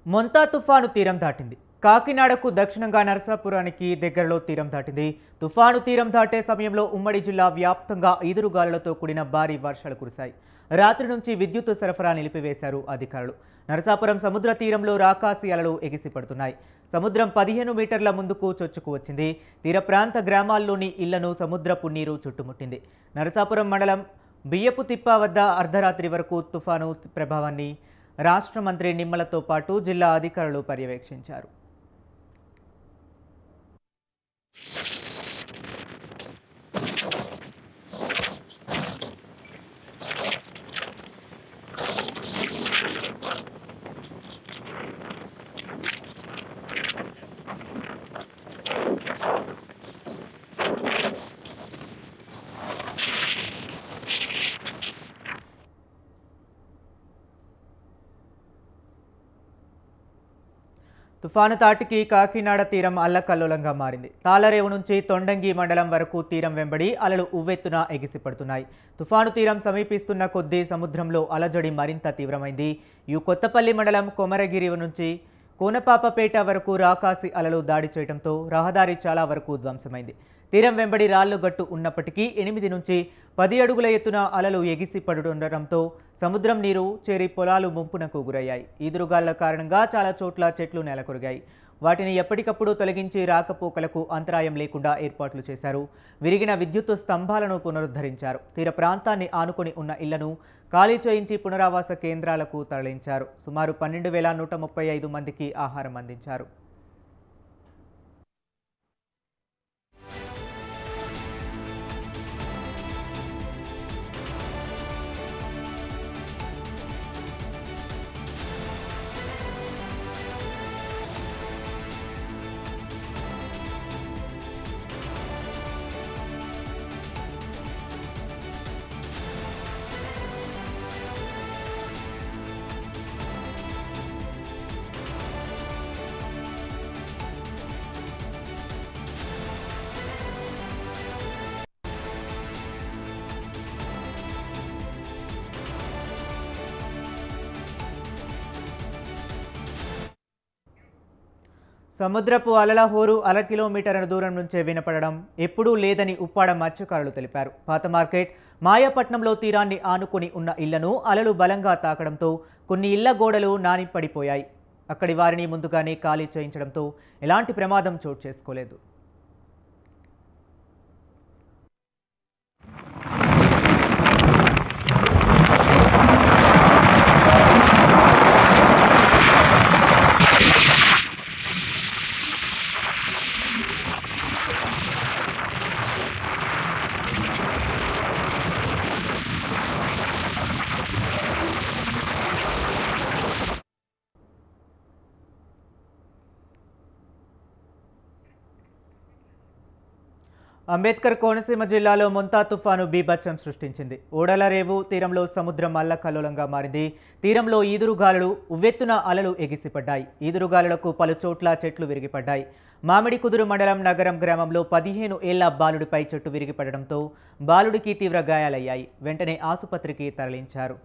మొంతా తుఫాను తీరం దాటింది. కాకినాడకు దక్షిణంగా నరసాపురానికి దగ్గరలో తీరం దాటింది. తుఫాను తీరం దాటే సమయంలో ఉమ్మడి జిల్లా వ్యాప్తంగా ఈదురుగాలులతో కూడిన భారీ వర్షాలు కురిశాయి. రాత్రి నుంచి విద్యుత్ సరఫరా నిలిపివేశారు అధికారులు. నరసాపురం సముద్ర తీరంలో రాకాసి అలలు ఎగిసిపడుతున్నాయి. సముద్రం 15 మీటర్ల ముందుకు చొచ్చుకు వచ్చింది. తీర ప్రాంత గ్రామాల్లోని ఇళ్లను సముద్రపు నీరు చుట్టుముట్టింది. నరసాపురం మండలం బియ్యపు తిప్ప వద్ద అర్ధరాత్రి వరకు తుఫాను ప్రభావాన్ని రాష్ట్ర మంత్రి నిమ్మలతో పాటు జిల్లా అధికారులు పర్యవేక్షించారు. తుఫాను తాటికి కాకినాడ తీరం అల్లకల్లోలంగా మారింది. తాళరేవు నుంచి తొండంగి మండలం వరకు తీరం వెంబడి అలలు ఉవ్వెత్తున ఎగిసిపడుతున్నాయి. తుఫాను తీరం సమీపిస్తున్న కొద్దీ సముద్రంలో అలజడి మరింత తీవ్రమైంది. కొత్తపల్లి మండలం కొమరగిరి నుంచి కోనపాపపేట వరకు రాకాసి అలలు దాడి చేయడంతో రహదారి చాలా వరకు ధ్వంసమైంది. తీరం వెంబడి రాళ్లుగట్టు ఉన్నప్పటికీ 8 నుంచి 10 అడుగుల ఎత్తున అలలు ఎగిసి పడుతుండటంతో సముద్రం నీరు చేరి పొలాలు ముంపునకు గురయ్యాయి. ఈదురుగాళ్ల కారణంగా చాలా చోట్ల చెట్లు నెలకొరిగాయి. వాటిని ఎప్పటికప్పుడు తొలగించి రాకపోకలకు అంతరాయం లేకుండా ఏర్పాట్లు చేశారు. విరిగిన విద్యుత్ స్తంభాలను పునరుద్ధరించారు. తీర ప్రాంతాన్ని ఆనుకొని ఉన్న ఇళ్లను ఖాళీ చేయించి పునరావాస కేంద్రాలకు తరలించారు. సుమారు 12,135 మందికి ఆహారం అందించారు. సముద్రపు అలల హోరు 1/2 కిలోమీటర్ల దూరం నుంచే వినపడడం ఎప్పుడూ లేదని ఉప్పాడ మత్స్యకారులు తెలిపారు. పాత మార్కెట్ మాయాపట్నంలో తీరాన్ని ఆనుకొని ఉన్న ఇళ్లను అలలు బలంగా తాకడంతో కొన్ని ఇళ్ల గోడలు నానిపడిపోయాయి. అక్కడి వారిని ముందుగానే ఖాళీ చేయించడంతో ఎలాంటి ప్రమాదం చోటు చేసుకోలేదు. అంబేద్కర్ కోనసీమ జిల్లాలో మొంతా తుఫాను బీభత్సం సృష్టించింది. ఓడలరేవు తీరంలో సముద్రం అల్లకల్లోలంగా మారింది. తీరంలో ఈదురుగాలులు ఉవ్వెత్తున అలలు ఎగిసిపడ్డాయి. ఈదురుగాలులకు పలు చోట్ల చెట్లు విరిగిపడ్డాయి. మామిడికుదురు మండలం నగరం గ్రామంలో 15 ఏళ్ల బాలుడిపై చెట్టు విరిగిపడడంతో బాలుడికి తీవ్ర గాయాలయ్యాయి. వెంటనే ఆసుపత్రికి తరలించారు.